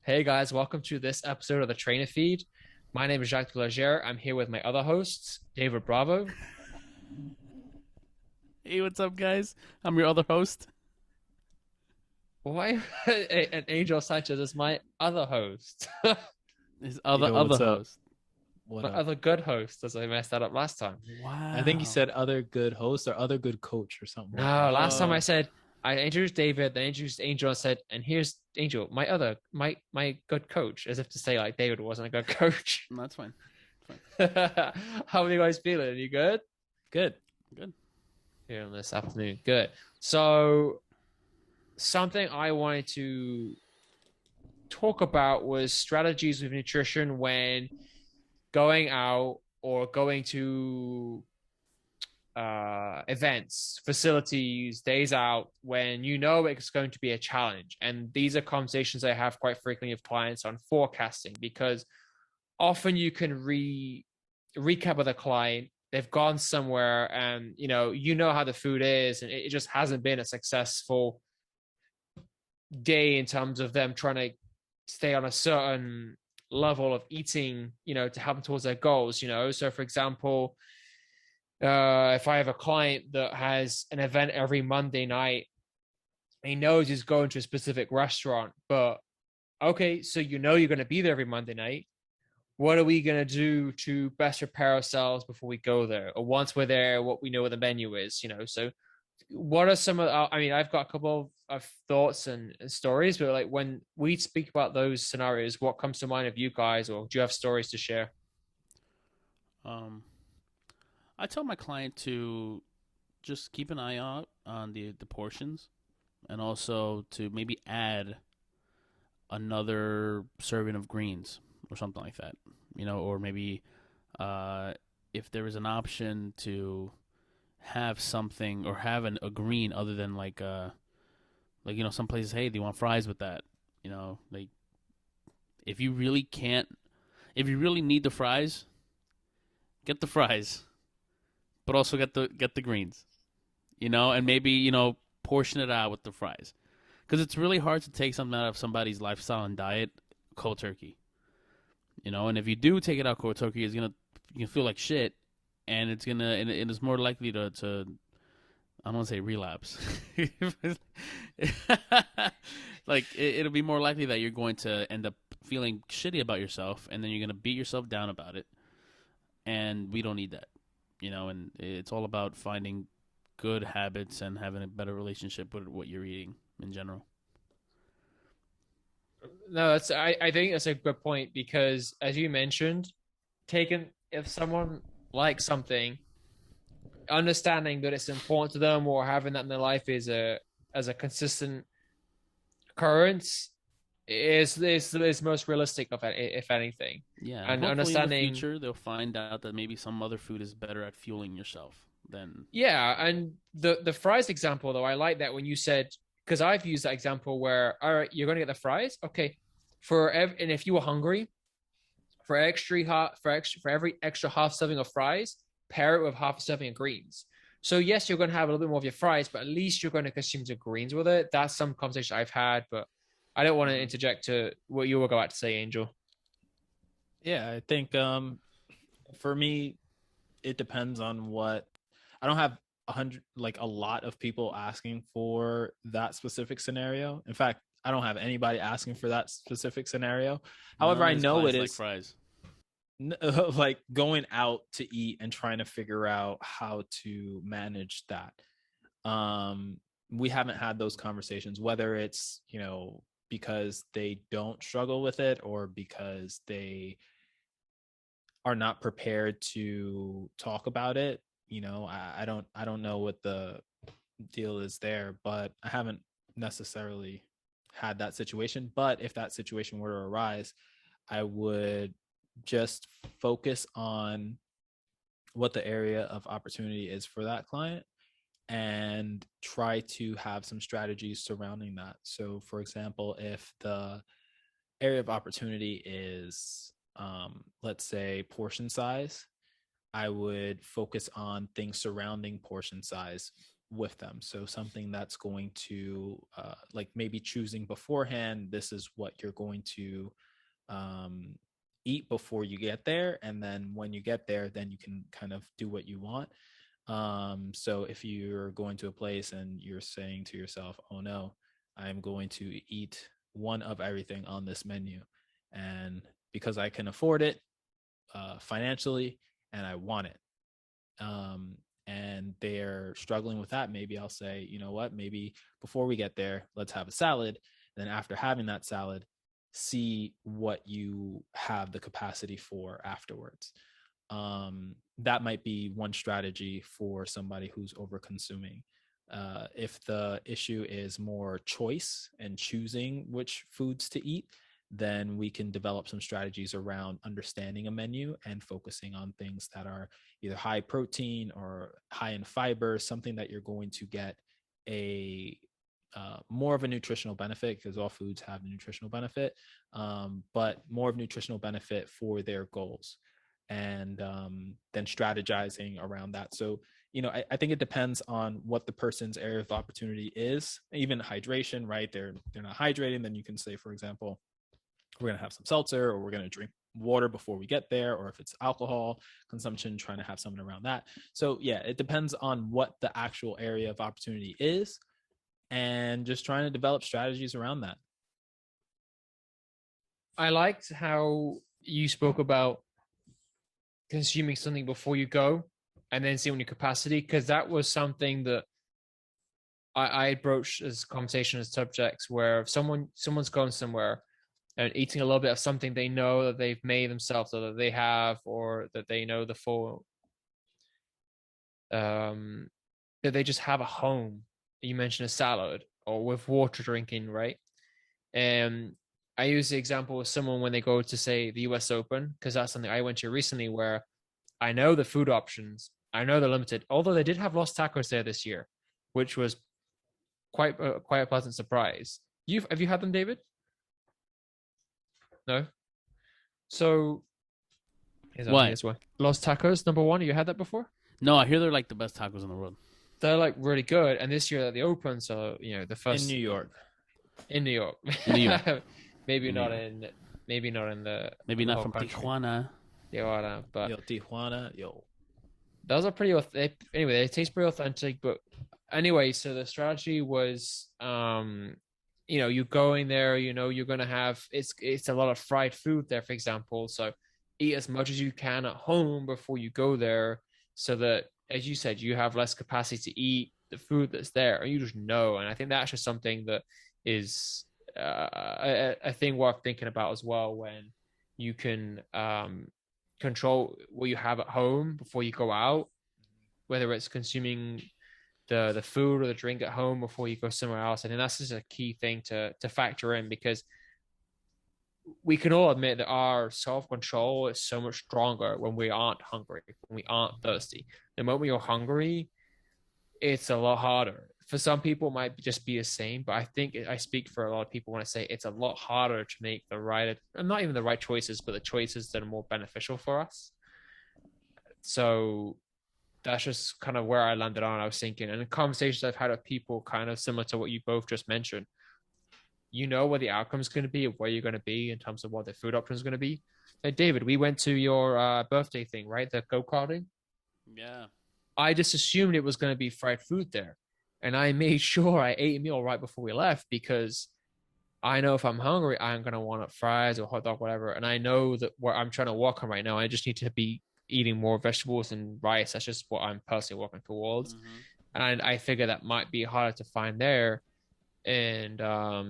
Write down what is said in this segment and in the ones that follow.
Hey guys, welcome to this episode of the Trainer Feed. My name is Jacques Delagere. I'm here with my other hosts, David Bravo. Hey, what's up, guys? I'm your other host. Why and Angel Sanchez is my other host. His Yo, other what's up? host. What My up? other good host, as I messed that up last time. I think you Wow. said other good host or other good coach or something like No, that. last time I Oh, said I introduced David, then I introduced Angel and said, and here's Angel, my good coach, as if to say like David wasn't a good coach. no, that's fine. Fine. How are you guys feeling? You good? Good. Good. Here on this afternoon. Good. So something I wanted to talk about was strategies with nutrition when going out or going to events, facilities, days out, when you know it's going to be a challenge. And these are conversations I have quite frequently with clients on forecasting because often you can recap with a client. They've gone somewhere and you know how the food is, and it just hasn't been a successful day in terms of them trying to stay on a certain level of eating, to help them towards their goals. So for example, if I have a client that has an event every Monday night, he knows he's going to a specific restaurant, but okay, so you're going to be there every Monday night. What are we going to do to best prepare ourselves before we go there? Or once we're there, what we know what the menu is. So what are some of I mean, I've got a couple of thoughts and stories, but like when we speak about those scenarios, what comes to mind of you guys, or do you have stories to share? Um, I tell my client to just keep an eye out on the portions, and also to maybe add another serving of greens or something like that. Or maybe uh, if there is an option to have something or have a green other than some places, hey, do you want fries with that? Like, if you really can't, if you really need the fries, get the fries, but also get the greens, and maybe portion it out with the fries, because it's really hard to take something out of somebody's lifestyle and diet cold turkey, and if you do take it out cold turkey, it's gonna you feel like shit, and it is more likely to I don't want to say relapse. Like it'll be more likely that you're going to end up feeling shitty about yourself, and then you're going to beat yourself down about it. And we don't need that, And it's all about finding good habits and having a better relationship with what you're eating in general. No, I think that's a good point because as you mentioned, taking if someone likes something, understanding that it's important to them or having that in their life is a as a consistent occurrence is most realistic of it, if anything. Yeah, and And hopefully in the understanding, future they'll find out that maybe some other food is better at fueling yourself than. yeah, and the fries example though, I like that when you said, because I've used that example where, all right, you're going to get the fries, okay, and if you were hungry, for every extra half serving of fries, pair it with half a serving of greens. So yes, you're going to have a little bit more of your fries, but at least you're going to consume the greens with it. That's some conversation I've had, but I don't want to Mhm. interject to what you were about to say, Angel. Yeah, I think for me it depends on what I don't have a lot of people asking for that specific scenario. In fact, I don't have anybody asking for that specific scenario. However, None of I his know it clients like is fries. like going out to eat and trying to figure out how to manage that. um we haven't had those conversations, whether it's because they don't struggle with it or because they are not prepared to talk about it. I don't know what the deal is there, but I haven't necessarily had that situation. But if that situation were to arise, I would just focus on what the area of opportunity is for that client and try to have some strategies surrounding that. So, for example, if the area of opportunity is, let's say, portion size, I would focus on things surrounding portion size. with them. So something that's going to like maybe choosing beforehand, this is what you're going to eat before you get there, and then when you get there, then you can kind of do what you want. So if you're going to a place and you're saying to yourself, oh no, I'm going to eat one of everything on this menu, and because I can afford it financially and I want it, and they're struggling with that, maybe I'll say, you know what, maybe before we get there, let's have a salad. Then after having that salad, see what you have the capacity for afterwards. That might be one strategy for somebody who's over consuming. If the issue is more choice and choosing which foods to eat, then we can develop some strategies around understanding a menu and focusing on things that are either high protein or high in fiber, something that you're going to get a more of a nutritional benefit, because all foods have a nutritional benefit, but more of nutritional benefit for their goals, and then strategizing around that. So, you know, I think it depends on what the person's area of opportunity is. Even hydration, right? They're not hydrating, then you can say, for example, we're going to have some seltzer, or we're going to drink water before we get there, or if it's alcohol consumption, trying to have something around that. So yeah, it depends on what the actual area of opportunity is, and just trying to develop strategies around that. I liked how you spoke about consuming something before you go and then seeing your capacity, because that was something that I broached as conversational subjects, where if someone's going somewhere and eating a little bit of something they know that they've made themselves, or that they have, or that they know the full that they just have at home. You mentioned a salad, or with water drinking, right? And I use the example of someone when they go to, say, the US Open, because that's something I went to recently, where I know the food options, I know they're limited, although they did have Los Tacos there this year, which was quite a pleasant surprise. Have you had them, David? No. So What? Here's one. Los Tacos, number one. Have you had that before? No, I hear they're like the best tacos in the world. They're like really good. And this year at the Open, so you know, the first In New York. In New York. In New York. maybe In not New York. in maybe not in the Maybe in the not whole from country. Tijuana. Tijuana, but Yo, Tijuana, yo. those are pretty anyway, they taste pretty authentic. But anyway, so the strategy was you know, you going there, you know, you're gonna have it's a lot of fried food there, for example. So eat as much as you can at home before you go there, so that, as you said, you have less capacity to eat the food that's there, and you just know. And I think that's just something that is a thing worth thinking about as well, when you can control what you have at home before you go out, whether it's consuming the food or the drink at home before you go somewhere else. I think that's just a key thing to factor in, because we can all admit that our self-control is so much stronger when we aren't hungry, when we aren't thirsty. The moment you're hungry, it's a lot harder. For some people, it might just be the same, but I think I speak for a lot of people when I say it's a lot harder to make the right, not even the right choices, but the choices that are more beneficial for us. So that's just kind of where I landed on. I was thinking, and the conversations I've had with people kind of similar to what you both just mentioned, you know what the outcome is going to be, of where you're going to be in terms of what the food option is going to be. Like, David, we went to your birthday thing, right? The go-karting. Yeah. I just assumed it was going to be fried food there. And I made sure I ate a meal right before we left, because I know if I'm hungry, I'm going to want fries or hot dog, whatever. And I know that where I'm trying to work on right now, I just need to be eating more vegetables and rice. That's just what I'm personally working towards. Mm-hmm. And I figure that might be harder to find there. And I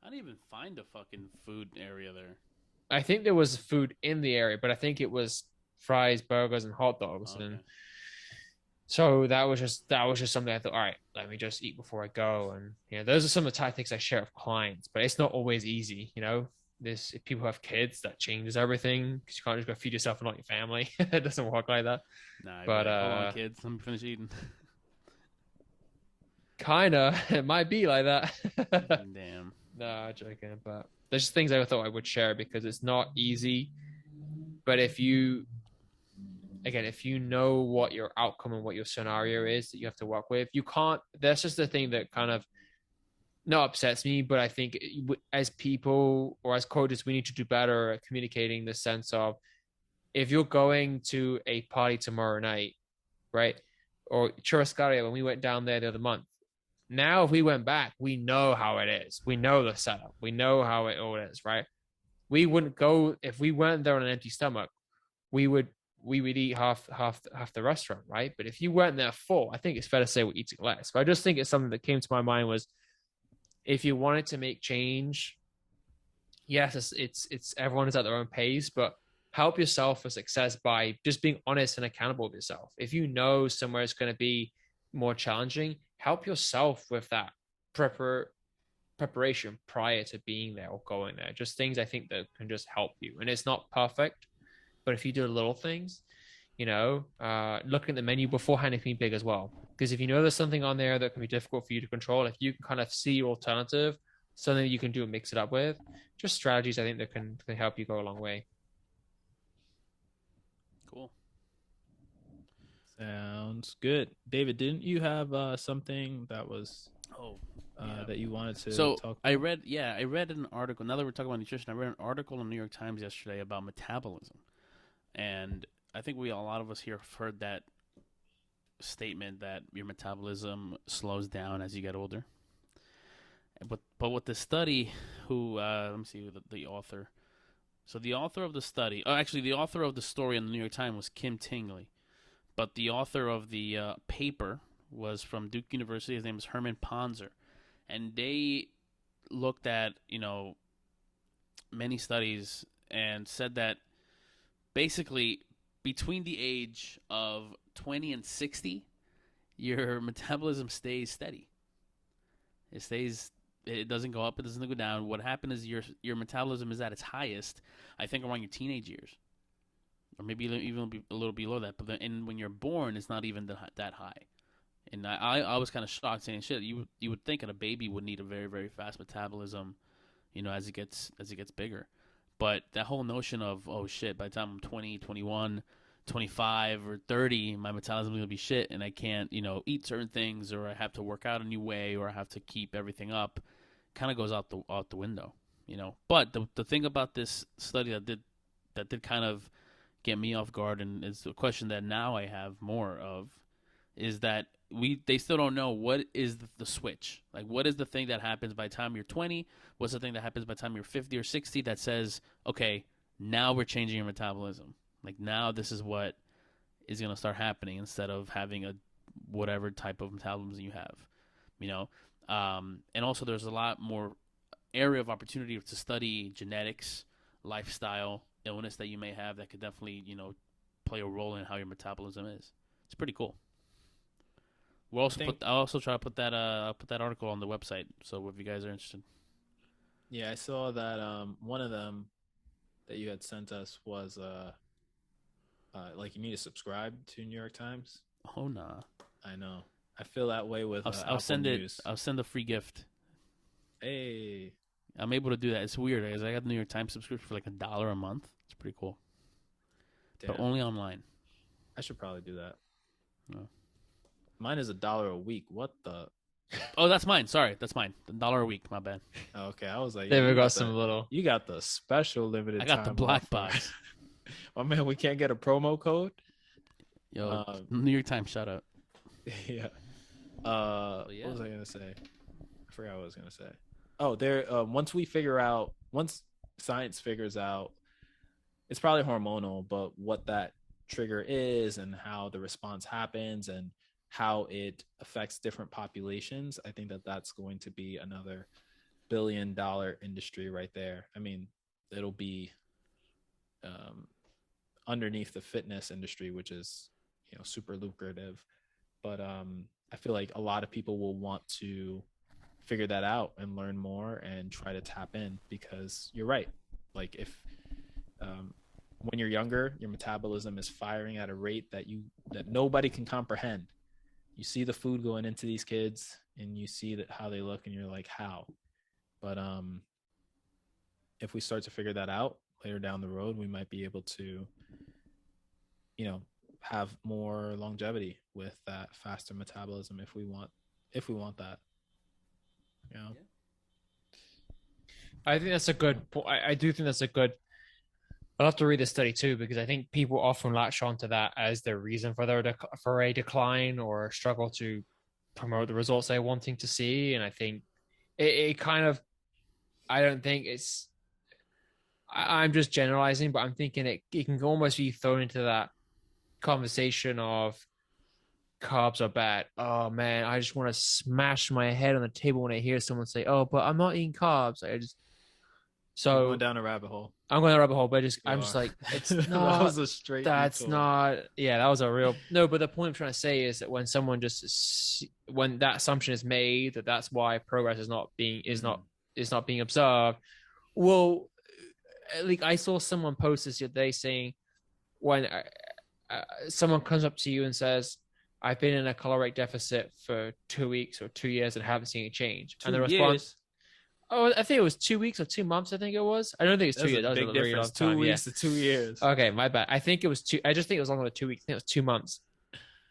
didn't even find a fucking food area there. I think there was food in the area, but I think it was fries, burgers, and hot dogs. Okay. And so that was just something I thought, all right, let me just eat before I go. And you know, those are some of the tactics I share with clients, but it's not always easy. You know, if people have kids, that changes everything, because you can't just go feed yourself and not your family. It doesn't work like that. Nah, but like, hold on, kids, let me finish eating. Kinda, it might be like that. Damn. No, joking. But there's just things I thought I would share, because it's not easy. But if you again, if you know what your outcome and what your scenario is that you have to work with, you can't. That's just the thing that kind of not upsets me, but I think as people or as coaches, we need to do better at communicating the sense of, if you're going to a party tomorrow night, right? Or Churrascaria, when we went down there the other month. Now, if we went back, we know how it is. We know the setup. We know how it all is, right? We wouldn't go if we weren't there on an empty stomach. We would eat half the restaurant, right? But if you weren't there full, I think it's fair to say we're eating less. But I just think it's something that came to my mind was, if you wanted to make change, yes, it's everyone is at their own pace, but help yourself for success by just being honest and accountable with yourself. If you know somewhere is going to be more challenging, help yourself with that preparation prior to being there or going there. Just things I think that can just help you. And it's not perfect, but if you do little things, looking at the menu beforehand, it can be big as well. Because if you know there's something on there that can be difficult for you to control, if you can kind of see your alternative, something that you can do and mix it up with, just strategies I think that can help you go a long way. Cool. Sounds good. David, didn't you have something that was that you wanted to talk about? I read an article. Now that we're talking about nutrition, I read an article in the New York Times yesterday about metabolism. And I think a lot of us here have heard that statement that your metabolism slows down as you get older. But with the study, let me see the author. So the author of the study, the author of the story in the New York Times was Kim Tingley, but the author of the paper was from Duke University. His name is Herman Ponzer, and they looked at many studies and said that basically between the age of 20 and 60, your metabolism stays steady. It doesn't go up, it doesn't go down. What happened is your metabolism is at its highest, I think, around your teenage years, or maybe even a little below that. But and when you're born, it's not even that high. And I was kind of shocked, saying, shit, you would think that a baby would need a very, very fast metabolism, as it gets bigger. But that whole notion of, oh shit, by the time I'm 20, 21, 25, or 30, my metabolism is going to be shit, and I can't, eat certain things, or I have to work out a new way, or I have to keep everything up, kind of goes out the window, But the thing about this study that did kind of get me off guard, and is a question that now I have more of, is that they still don't know what is the switch. Like, what is the thing that happens by the time you're 20? What's the thing that happens by the time you're 50 or 60 that says, okay, now we're changing your metabolism? Like, now this is what is going to start happening, instead of having a whatever type of metabolism you have, and also there's a lot more area of opportunity to study genetics, lifestyle, illness that you may have that could definitely, play a role in how your metabolism is. It's pretty cool. I'll also try to put that article on the website, so if you guys are interested. Yeah, I saw that one of them that you had sent us was like, you need to subscribe to New York Times. Oh nah. I know. I feel that way with I'll send News. I'll send a free gift. Hey, I'm able to do that. It's weird because I got the New York Times subscription for like $1 a month. It's pretty cool. damn. But only online. I should probably do that. No. Mine is $1 a week. What the? Oh, that's mine. Sorry, that's mine. $1 a week. My bad. Oh, okay, I was like, David got some little. You got the special limited. I got the time black offer. box. Oh man, we can't get a promo code. Yo, New York Times, shout out. Yeah. Yeah. What was I gonna say? I forgot what I was gonna say. Oh, once science figures out, it's probably hormonal, but what that trigger is and how the response happens and how it affects different populations, I think that that's going to be another billion-dollar industry right there. I mean, it'll be underneath the fitness industry, which is, super lucrative. But I feel like a lot of people will want to figure that out and learn more and try to tap in, because you're right. Like, if when you're younger, your metabolism is firing at a rate that nobody can comprehend. You see the food going into these kids and you see that how they look and you're like, how? But if we start to figure that out later down the road, we might be able to, have more longevity with that faster metabolism if we want that. You know? I think that's a good. I do think that's a good. I'll have to read the study too because I think people often latch onto that as their reason for for a decline or struggle to promote the results they're wanting to see, and I think it kind of. I don't think it's. I'm just generalizing, but I'm thinking it can almost be thrown into that conversation of carbs are bad. Oh man, I just want to smash my head on the table when I hear someone say, "Oh, but I'm not eating carbs." I just You're so going down a rabbit hole. I'm going to rabbit hole, but I'm just are. like, it's That not. was a straight That's detour. not. Yeah, that was a real no. But the point I'm trying to say is that when someone just when that assumption is made that that's why progress is not being observed. Well, like I saw someone post this the other day saying when someone comes up to you and says, I've been in a caloric deficit for 2 weeks or 2 years and haven't seen a change. And the response, oh, I think it was 2 weeks or 2 months. I think it was. I don't think it's 2 years. That was a big difference. 2 weeks to 2 years. Okay, my bad. I think it was two. I just think it was longer than 2 weeks. I think it was 2 months.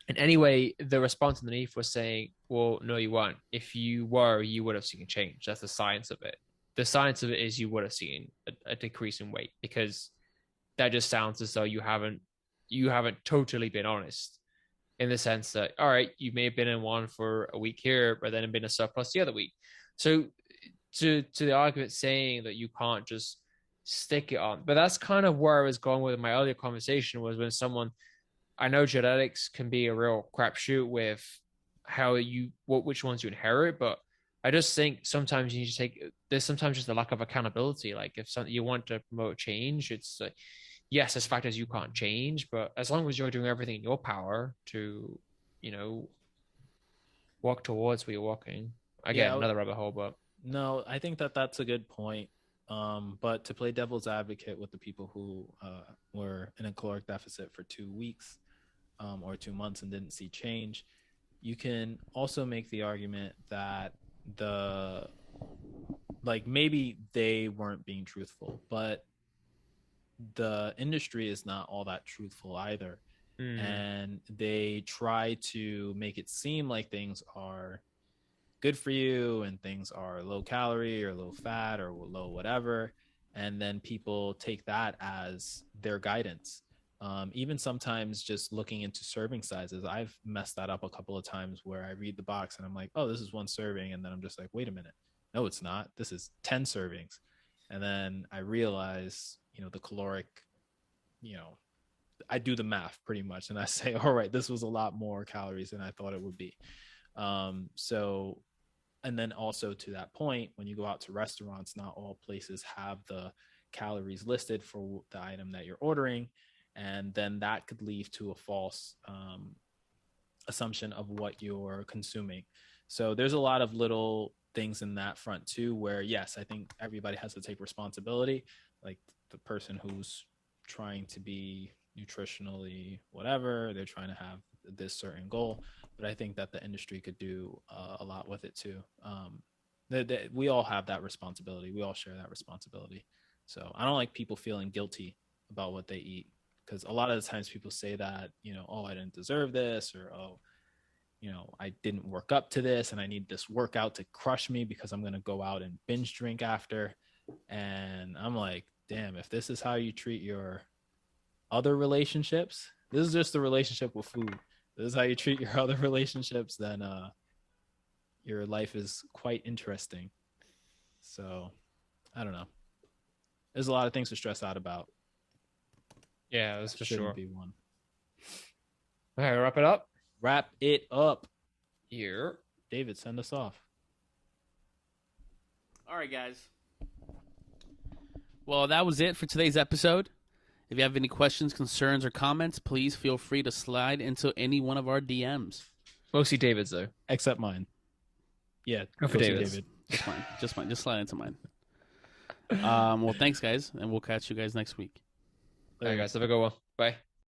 And anyway, the response underneath was saying, well, no, you weren't. If you were, you would have seen a change. That's the science of it. The science of it is you would have seen a decrease in weight because that just sounds as though you haven't totally been honest in the sense that, all right, you may have been in one for a week here, but then been a surplus the other week. So to the argument saying that you can't just stick it on, but that's kind of where I was going with my earlier conversation was when someone, I know genetics can be a real crapshoot with which ones you inherit, but I just think sometimes you need to there's sometimes just a lack of accountability. Like if something you want to promote change, it's like, yes, there's factors you can't change, but as long as you're doing everything in your power to, walk towards where you're walking. Again, another rabbit hole, but no, I think that's a good point. But to play devil's advocate with the people who were in a caloric deficit for 2 weeks or 2 months and didn't see change, you can also make the argument that maybe they weren't being truthful, but the industry is not all that truthful either. And they try to make it seem like things are good for you and things are low calorie or low fat or low whatever, and then people take that as their guidance. Even sometimes just looking into serving sizes, I've messed that up a couple of times where I read the box and I'm like, oh, this is 1 serving, and then I'm just like, wait a minute, no, it's not, this is 10 servings. And then I realize, the caloric, I do the math pretty much and I say, all right, this was a lot more calories than I thought it would be. So, and then also to that point, when you go out to restaurants, not all places have the calories listed for the item that you're ordering. And then that could lead to a false assumption of what you're consuming. So there's a lot of little things in that front too, where yes, I think everybody has to take responsibility. Like the person who's trying to be nutritionally whatever, they're trying to have this certain goal, but I think that the industry could do a lot with it too. We all have that responsibility. We all share that responsibility. So I don't like people feeling guilty about what they eat, because a lot of the times people say that, oh, I didn't deserve this, or oh, I didn't work up to this and I need this workout to crush me because I'm going to go out and binge drink after. And I'm like, damn, if this is how you treat your other relationships, this is just a relationship with food, this is how you treat your other relationships, then your life is quite interesting. So I don't know. There's a lot of things to stress out about. Yeah, that's for sure. Be one. All right, wrap it up. Wrap it up. Here. David, send us off. All right, guys. Well, that was it for today's episode. If you have any questions, concerns, or comments, please feel free to slide into any one of our DMs. Mostly David's, though. Except mine. Yeah, go for David. Just mine. Just slide into mine. Well, thanks, guys, and we'll catch you guys next week. All right, guys. Have a good one. Bye.